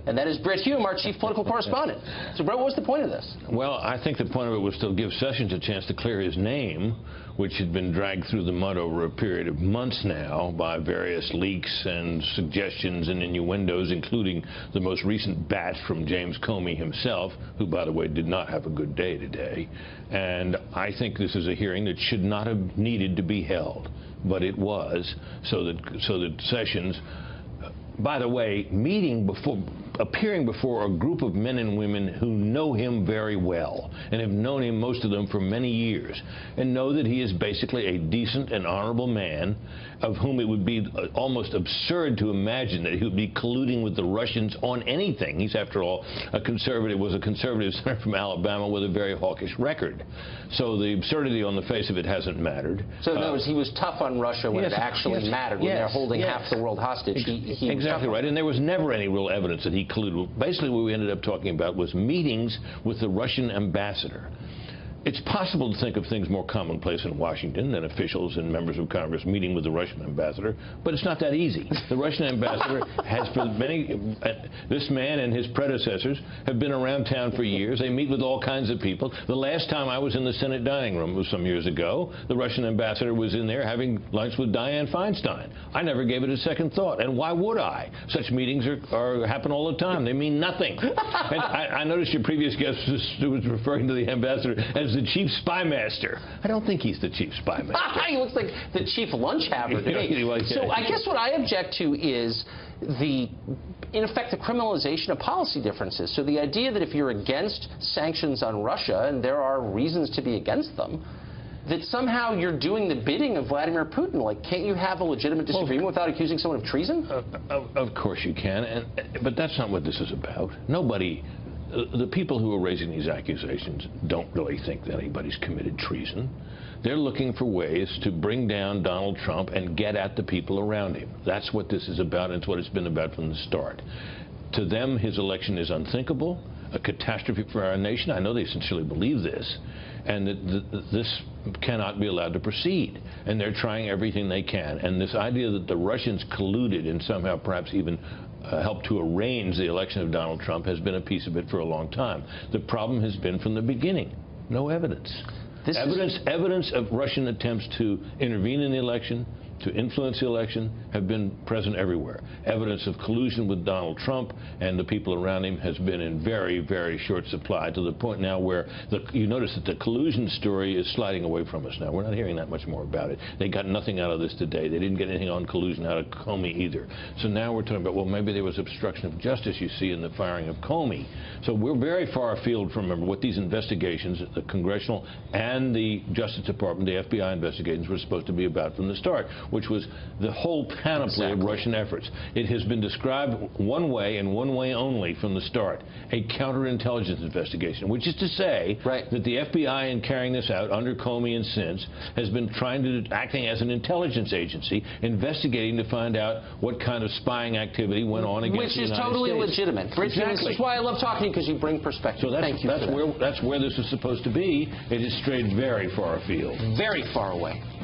and that is Brit Hume, our chief political correspondent. So, Brit, what was the point of this? Well, I think the point of it was to give Sessions a chance to clear his name, which had been dragged through the mud over a period of months now by various leaks and suggestions and innuendos, including the most recent batch from James Comey himself, who, by the way, did not have a good day today. And I think this is a hearing that should not have needed to be held, but it was, so that Sessions, by the way, appearing before a group of men and women who know him very well and have known him, most of them, for many years, and know that he is basically a decent and honorable man of whom it would be almost absurd to imagine that he would be colluding with the Russians on anything. He's, after all, a conservative senator from Alabama with a very hawkish record. So the absurdity on the face of it hasn't mattered. So in other words, he was tough on Russia when it actually mattered, when they're holding half the world hostage. Exactly right, and there was never any real evidence that he colluded. Basically, what we ended up talking about was meetings with the Russian ambassador. It's possible to think of things more commonplace in Washington than officials and members of Congress meeting with the Russian ambassador, but it's not that easy. The Russian ambassador has, for many, this man and his predecessors have been around town for years. They meet with all kinds of people. The last time I was in the Senate dining room was some years ago. The Russian ambassador was in there having lunch with Dianne Feinstein. I never gave it a second thought, and why would I? Such meetings happen all the time. They mean nothing. And I noticed your previous guest was referring to the ambassador as the chief spy master. I don't think he's the chief spy master. He looks like the chief lunch haver to me. So I guess what I object to is in effect, the criminalization of policy differences. So the idea that if you're against sanctions on Russia, and there are reasons to be against them, that somehow you're doing the bidding of Vladimir Putin. Like, can't you have a legitimate disagreement without accusing someone of treason? Of course you can, but that's not what this is about. The people who are raising these accusations don't really think that anybody's committed treason. They're looking for ways to bring down Donald Trump and get at the people around him. That's what this is about, and it's what it's been about from the start. To them, his election is unthinkable, a catastrophe for our nation. I know they sincerely believe this, and that this cannot be allowed to proceed. And they're trying everything they can. And this idea that the Russians colluded and somehow perhaps even helped to arrange the election of Donald Trump has been a piece of it for a long time. The problem has been from the beginning, no evidence. Evidence of Russian attempts to intervene in the election, to influence the election, have been present everywhere. Evidence of collusion with Donald Trump and the people around him has been in very, very short supply, to the point now where you notice that the collusion story is sliding away from us now. We're not hearing that much more about it. They got nothing out of this today. They didn't get anything on collusion out of Comey either. So now we're talking about, well, maybe there was obstruction of justice, you see, in the firing of Comey. So we're very far afield from, remember, what these investigations, the congressional and the Justice Department, the FBI investigations, were supposed to be about from the start, which was the whole panoply of Russian efforts. It has been described one way and one way only from the start, a counterintelligence investigation, which is to say that the FBI, in carrying this out under Comey and since, has been acting as an intelligence agency, investigating to find out what kind of spying activity went on against the United States. Which is totally legitimate. Exactly. This is why I love talking, because you bring perspective. So that's where this is supposed to be. It has strayed very far afield. Very far away.